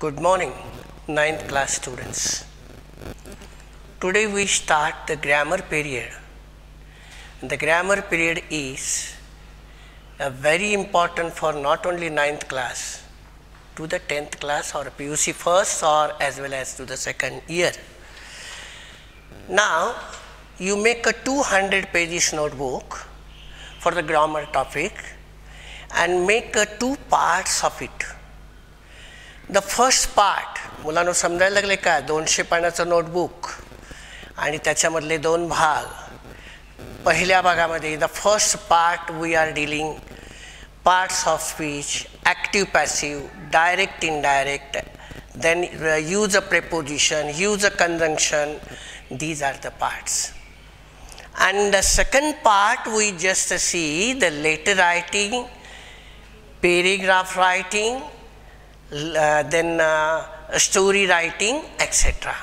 Good morning, 9th class students. Today we start the grammar period. The grammar period is very important for not only 9th class, to the 10th class or PUC first or as well as to the second year. Now, you make a 200 pages notebook for the grammar topic and make two parts of it. The first part, मुलांनो समजायला लागले का 200 पानाचं notebook आणि त्याच्यामधले दोन भाग. पहिल्या भागामध्ये the first part we are dealing parts of speech, active passive, direct indirect, then use a preposition, use a conjunction. These are the parts. And the second part we just see the letter writing, paragraph writing, then story writing, etc.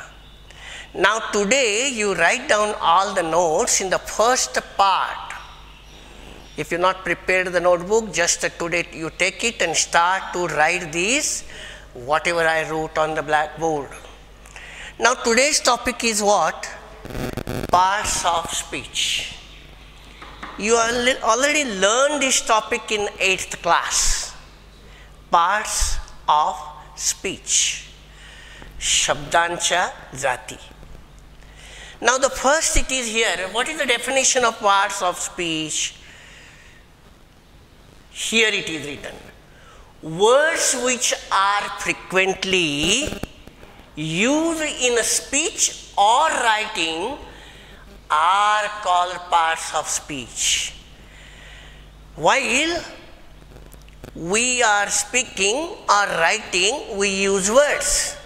Now today you write down all the notes in the first part. If you not prepared the notebook, just today you take it and start to write these whatever I wrote on the blackboard. Now today's topic is what? Parts of speech. You already learned this topic in 8th class. Parts of speech. Shabdancha Jati. Now the first it is here. What is the definition of parts of speech? Here it is written. Words which are frequently used in a speech or writing are called parts of speech. While we are speaking or writing, we use words.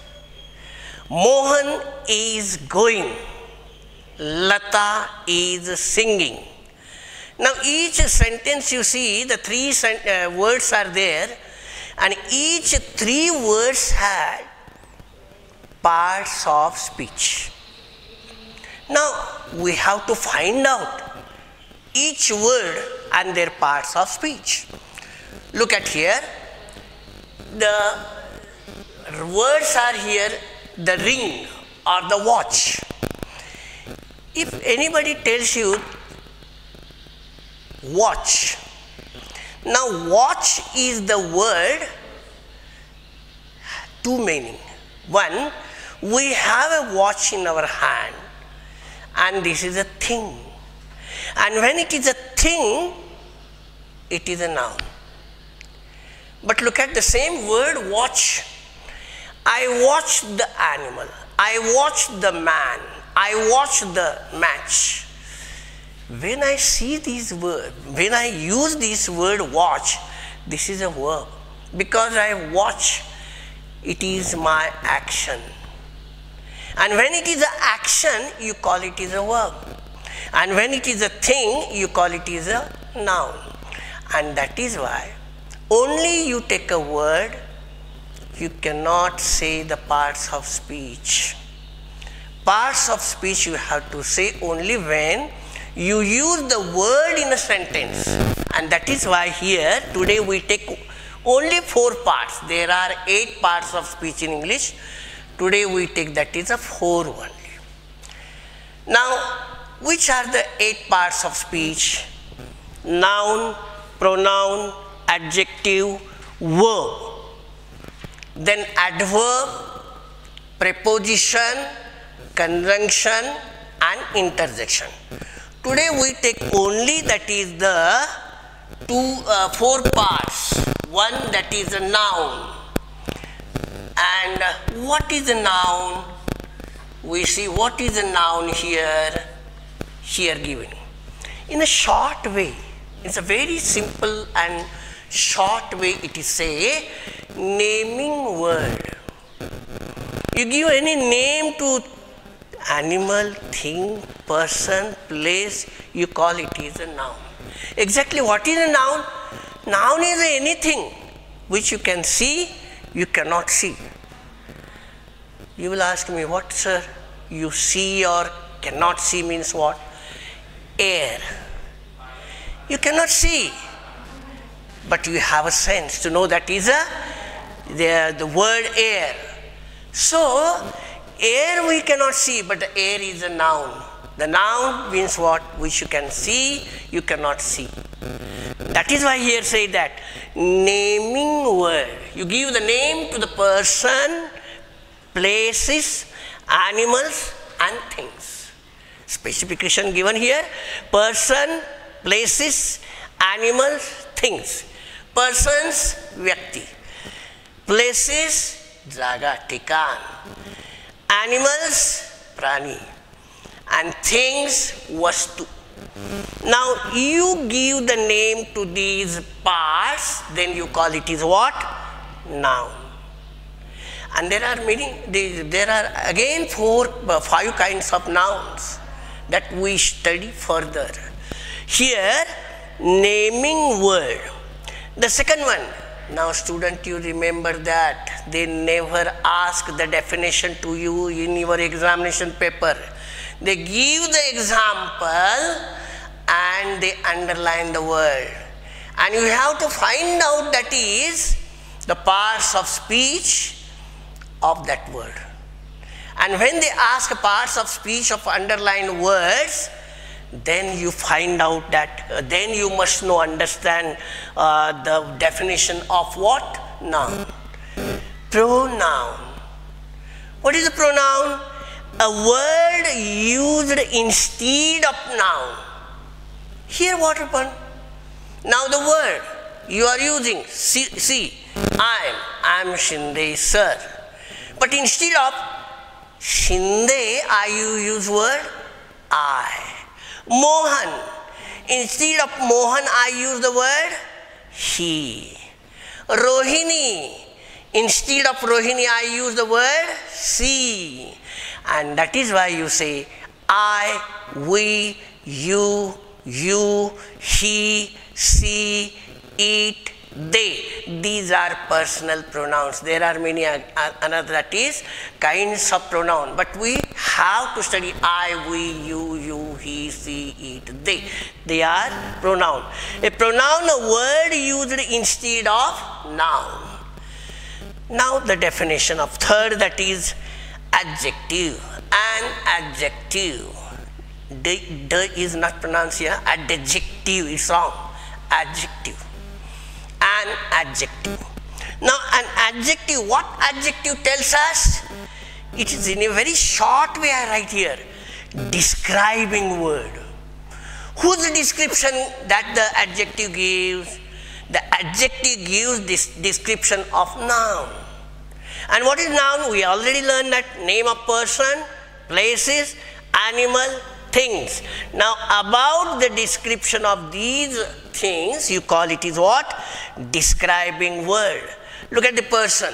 Mohan is going. Lata is singing. Now each sentence you see, the three words are there, and each three words had parts of speech. Now we have to find out each word and their parts of speech. Look at here, the words are here, the ring or the watch. If anybody tells you watch, now watch is the word, two meaning. One, we have a watch in our hand and this is a thing. And when it is a thing, it is a noun. But look at the same word watch. I watched the animal. I watched the man. I watched the match. When I see these words, when I use this word watch, this is a verb. Because I watch, it is my action. And when it is an action, you call it is a verb. And when it is a thing, you call it is a noun. And that is why only you take a word, you cannot say the parts of speech. Parts of speech you have to say only when you use the word in a sentence. And that is why here today we take only 4 parts. There are 8 parts of speech in English. Today we take that is a 4 only. Now, which are the 8 parts of speech? Noun, pronoun, adjective, verb. Then adverb, preposition, conjunction and interjection. Today we take only that is the 4 parts. One that is a noun. And what is a noun? We see what is a noun here given. In a short way, it's a very simple and short way it is say naming word. You give any name to animal, thing, person, place, you call it is a noun. Exactly what is a noun? Noun is anything which you can see, you cannot see. You will ask me, what sir? You see or cannot see means what? Air. You cannot see, but you have a sense to know that is a the word air. So, air we cannot see, but the air is a noun. The noun means what? Which you can see, you cannot see. That is why here say that naming word. You give the name to the person, places, animals and things. Specification given here: person, places, animals, things. Persons, vyakti. Places, jaga, tikan. Animals, prani. And things, vastu. Now you give the name to these parts, then you call it is what? Noun. And there are many, there are again 5 kinds of nouns that we study further. Here, naming word. The second one, now student, you remember that they never ask the definition to you in your examination paper. They give the example and they underline the word. And you have to find out that is the parts of speech of that word. And when they ask parts of speech of underlined words, then you find out that, then you must know, understand the definition of what? Noun. Pronoun. What is a pronoun? A word used instead of noun. Here what happened? Now the word you are using, see, I am Shinde sir. But instead of Shinde, you use word I. Mohan. Instead of Mohan, I use the word he. Rohini. Instead of Rohini, I use the word she. And that is why you say I, we, you, he, she, it, they. These are personal pronouns. There are many another, that is kinds of pronoun. But we have to study I, we, you, he, she, it, they. They are pronoun. A pronoun, a word used instead of noun. Now the definition of third, that is adjective. An adjective. The is not pronounced here. Adjective is wrong. Adjective. An adjective. Now an adjective, what adjective tells us? It is in a very short way I write here. Describing word. Whose description that the adjective gives? The adjective gives this description of noun. And what is noun? We already learned that name of person, places, animal, things. Now about the description of these things, you call it is what? Describing word. Look at the person.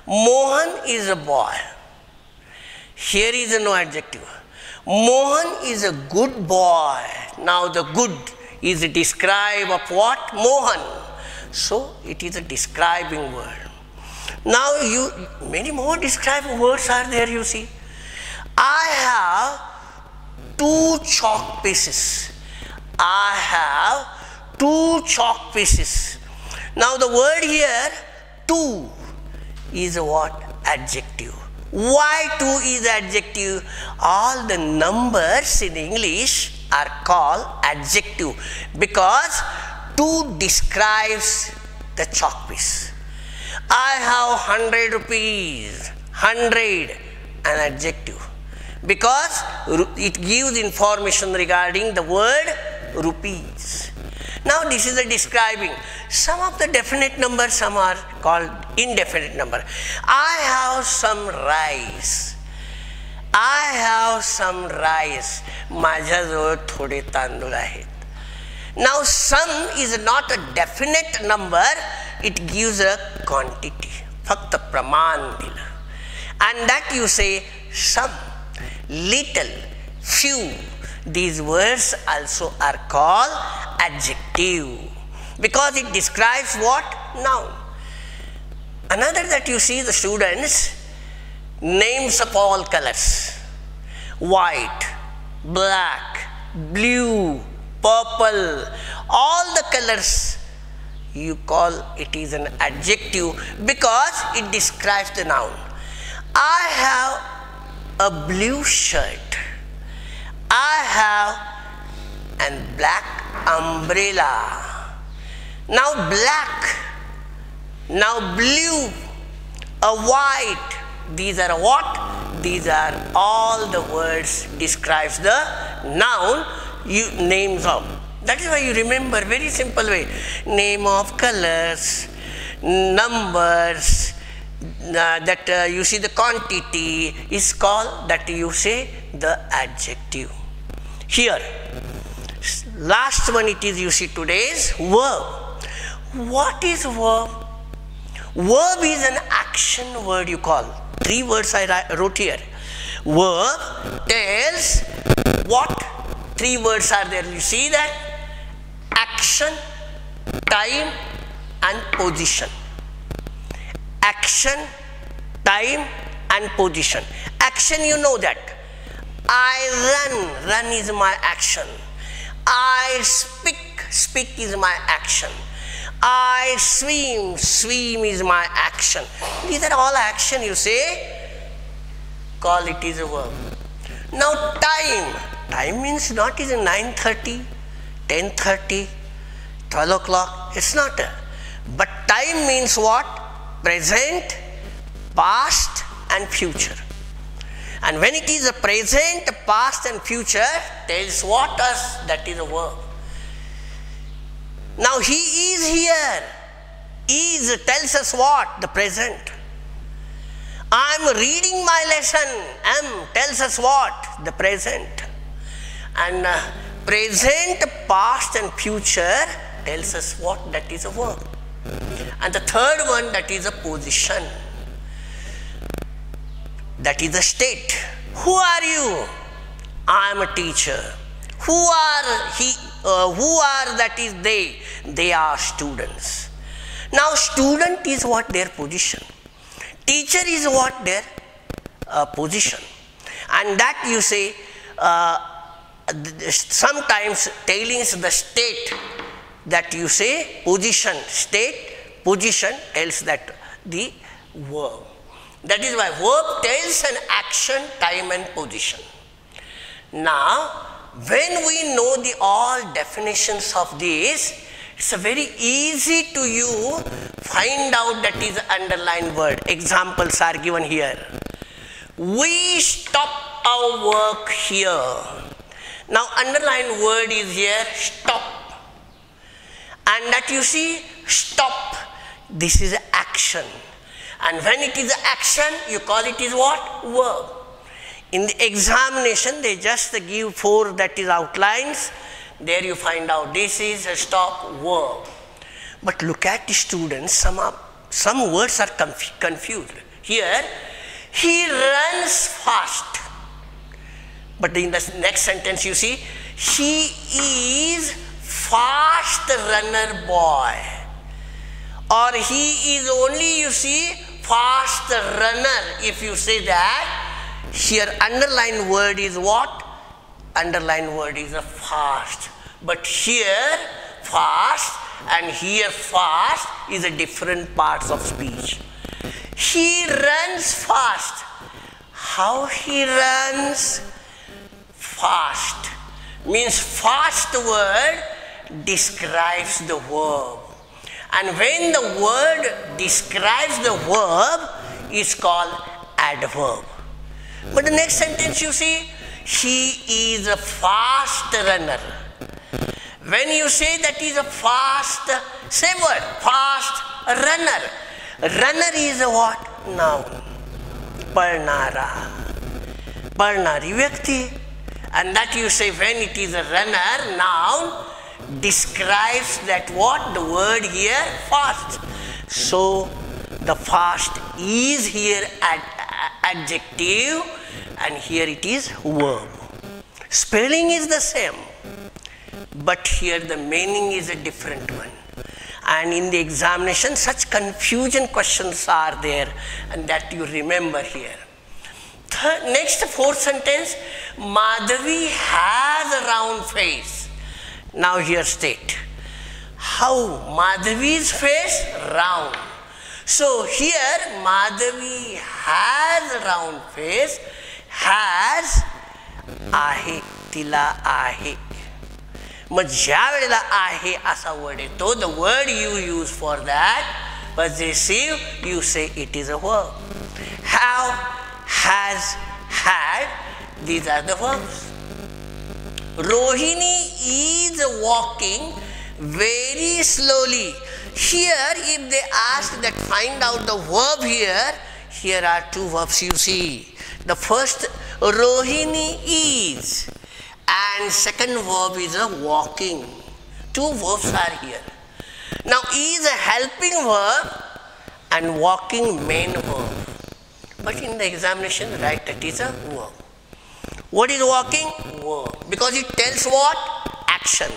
Mohan is a boy. Here is a no adjective. Mohan is a good boy. Now the good is a describe of what? Mohan. So it is a describing word. Now many more describing words are there, you see. I have 2 chalk pieces. I have 2 chalk pieces. Now the word here, 2, is a what? Adjective. Why 2 is adjective? All the numbers in English are called adjective because 2 describes the chalk piece. I have 100 rupees. 100, an adjective. Because it gives information regarding the word rupees. Now this is the describing. Some of the definite numbers, some are called indefinite number. I have some rice. I have some rice. माझ्याजवळ थोडे तांदूळ आहेत. Now some is not a definite number. It gives a quantity. फक्त प्रमाण दिलं. And that you say some, little, few. These words also are called adjective because it describes what? Noun. Another that you see the students, names of all colors. White, black, blue, purple, all the colors you call it is an adjective because it describes the noun. I have a blue shirt. I have a black umbrella. Now black, now blue, a white. These are what? These are all the words describes the noun names of. That is why you remember very simple way. Name of colors, numbers, that you see the quantity is called, that you say the adjective. Here, last one it is you see today's verb. What is verb? Verb is an action word you call. 3 words I wrote here. Verb tells what? 3 words are there. You see that? Action, time and position. Action, time and position. Action, you know that. I run is my action. I speak is my action. I swim is my action. These are all action you say, call it is a verb. Now time means not is 9:30, 10:30, 12 o'clock, it's not. But time means what? Present, past and future. And when it is a present, past and future, tells what us? That is a verb. Now he is here. Is tells us what? The present. I am reading my lesson. Am tells us what? The present. And present, past and future tells us what? That is a verb. And the third one, that is a position. That is a state. Who are you? I am a teacher. Who are he? Who are that is they? They are students. Now student is what? Their position. Teacher is what? Their position. And that you say sometimes telling the state, that you say position, state, position tells that the verb. That is why verb tells an action, time and position. Now when we know the all definitions of this, it's a very easy to you find out that is underlined word. Examples are given here. We stop our work here. Now underlined word is here, stop. And that you see, stop. This is action. And when it is action, you call it is what? Verb. In the examination, they just give 4 that is outlines. There you find out this is a stop, verb. But look at the students, some words are confused. Here, he runs fast. But in the next sentence you see, he is fast runner boy. Or he is only you see fast runner. If you say that, here underlined word is what? Underlined word is a fast. But here fast and here fast is a different parts of speech. He runs fast. How he runs? Fast. Means fast word describes the verb. And when the word describes the verb, is called adverb. But the next sentence you see, he is a fast runner. When you say that is a fast, same word, fast runner. Runner is a what? Noun. Parnara. Parnari vyakti. And that you say when it is a runner, noun, describes that what? The word here, fast. So the fast is here adjective and here it is verb. Spelling is the same, but here the meaning is a different one. And in the examination such confusion questions are there, and that you remember here. Next 4th sentence, Madhavi has a round face. Now here state, How? Madhavi's face round. So here Madhavi has round face, has आहे, तिला आहे. मग ज्या वेळेला आहे असा word येतो, the word you use for that possessive, you say it is a verb. Have, has, had, these are the verbs. Rohini is walking very slowly. Here if they ask that find out the verb here are two verbs you see. The first, Rohini is, and second verb is a walking. Two verbs are here. Now is a helping verb and walking main verb. But in the examination write that is a verb. What is walking? Verb. Because it tells what? Action.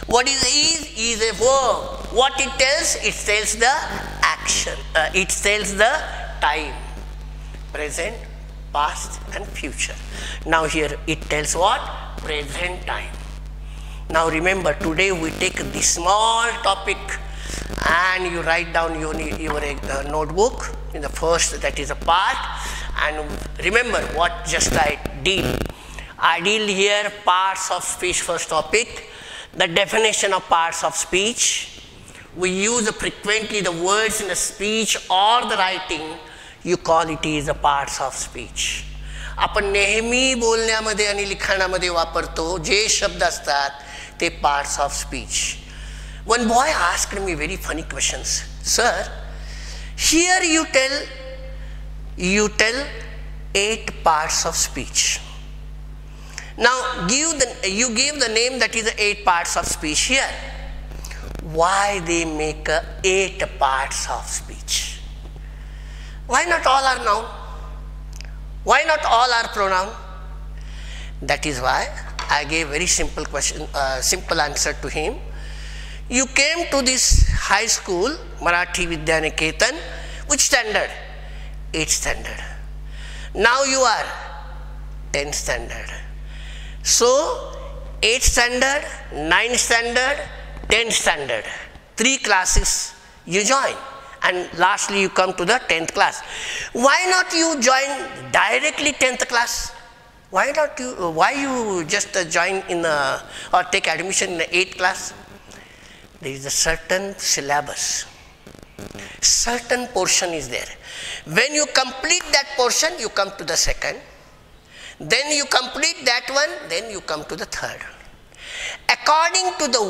What is a verb. What it tells the action. It tells the time. Present, past and future. Now here it tells what? Present time. Now remember, today we take this small topic and you write down your notebook in the first, that is a part, and remember what just I did. I did here parts of speech first topic, the definition of parts of speech. We use frequently the words in the speech or the writing, you call it is a parts of speech. आपण नेहमी बोलण्यामध्ये आणि लिखाणामध्ये वापरतो जे शब्द असतात ते parts of speech. One boy asked me very funny questions. Sir, here you tell 8 parts of speech. Now you give the name that is 8 parts of speech here. Why they make 8 parts of speech? Why not all are noun? Why not all are pronoun? That is why I gave very simple question, simple answer to him. You came to this high school, Marathi Vidya Niketan, which standard? 8th standard. Now you are 10th standard. So 8th standard, 9th standard, 10th standard. 3 classes you join. And lastly you come to the 10th class. Why not you join directly 10th class? Why you just join in or take admission in the 8th class? There is a certain syllabus. Certain portion is there. When you complete that portion, you come to the second. Then you complete that one, then you come to the third. According to the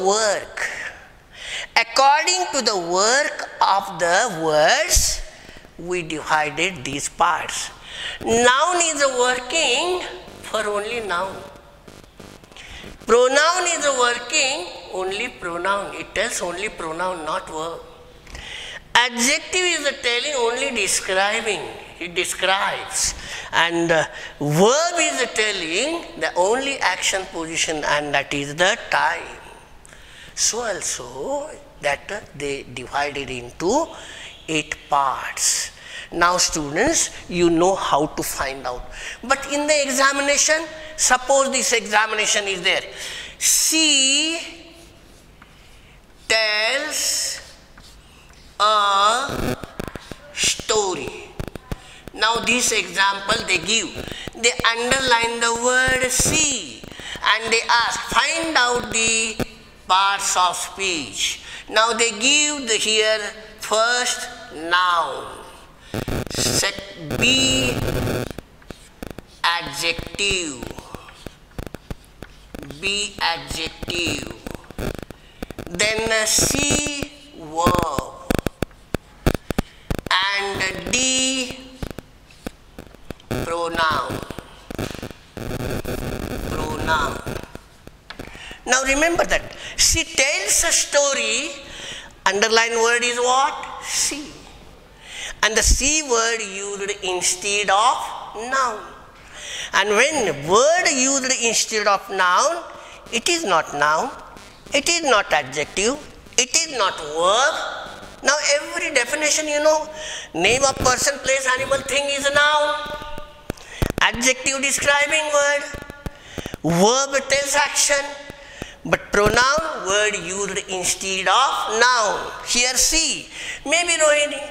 work of the words, we divided these parts. Noun is working for only noun. Pronoun is working only pronoun. It tells only pronoun, not verb. Adjective is telling only describing. It describes. And verb is telling the only action position, and that is the time. So also that they divided into 8 parts. Now students, you know how to find out. But in the examination, suppose this examination is there. She tells a story. Now this example they give. They underline the word see and they ask, find out the parts of speech. Now they give here first noun. B adjective, B adjective, then C verb, and D pronoun. Now remember that she tells a story, underline word is what? See. And the C word used instead of noun. And when word used instead of noun, it is not noun, it is not adjective, it is not verb. Now every definition you know, name of person, place, animal, thing is a noun. Adjective describing word, verb tells action, But pronoun word used instead of noun. Here see, maybe Rohini,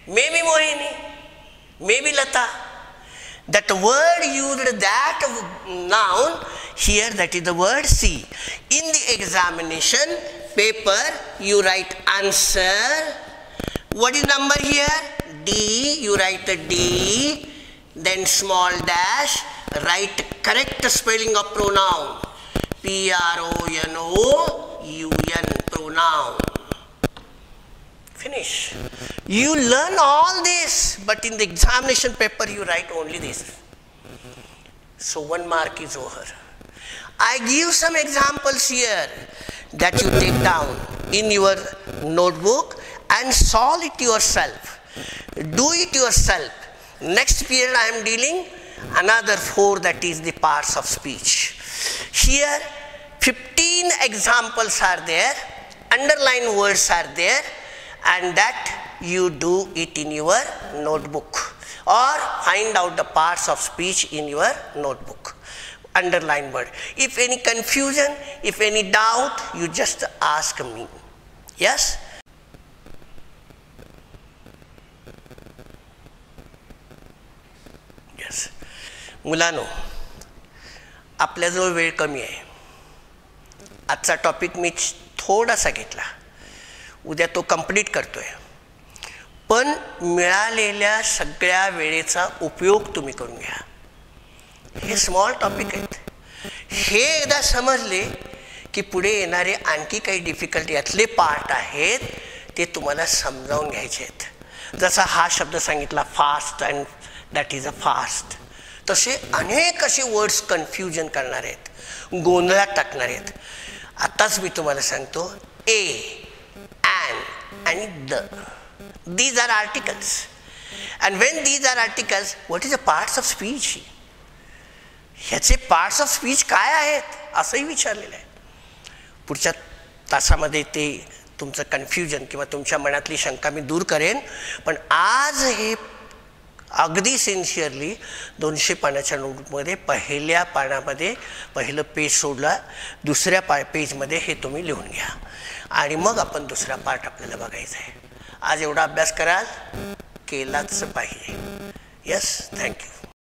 maybe Mohini, maybe Lata. That word used that noun, here that is the word see. In the examination paper, you write answer. What is number here? D. You write a D, then small dash, write correct spelling of pronoun. P-R-O-N-O-U-N, pronoun. Finish. You learn all this, but in the examination paper you write only this. So 1 mark is over. I give some examples here that you take down in your notebook and solve it yourself. Do it yourself. Next period I am dealing another 4, that is the parts of speech. Here 15 examples are there, underlined words are there, and that you do it in your notebook or find out the parts of speech in your notebook. Underline word. If any confusion, if any doubt, you just ask me. Yes? Yes. मुलांनो, आपल्याजवळ वेळ कमी आहे. आजचा topic मी थोडासा घेतला, उद्या तो कंप्लीट करतोय. पण मिळालेल्या सगळ्या वेळेचा उपयोग तुम्ही करून घ्या. हे स्मॉल टॉपिक आहेत. हे एकदा समजले की पुढे येणारे आणखी काही डिफिकल्टी यातले पार्ट आहेत ते तुम्हाला समजावून घ्यायचे आहेत. जसा हा शब्द सांगितला fast and that is a fast, तसे अनेक असे वर्ड्स कन्फ्युजन करणार आहेत, गोंधळात टाकणार आहेत. आताच मी तुम्हाला सांगतो, ए, an आणि the, these are articles, and when these are articles, what is the parts of speech? ह्याचे पार्ट्स ऑफ स्पीच काय आहेत असंही विचारलेलं आहे. पुढच्या तासामध्ये ते तुमचं कन्फ्युजन किंवा तुमच्या मनातली शंका मी दूर करेन. पण आज हे अगदी सिन्सिअरली 200 पानाच्या नोटमध्ये पहिल्या पानामध्ये पहिलं पेज सोडला, दुसऱ्या पेजमध्ये हे तुम्ही लिहून घ्या आणि मग आपण दुसरा पार्ट आपल्याला बघायचा आहे. आज एवढा अभ्यास कराल, केलाच पाहिजे. Yes, thank you.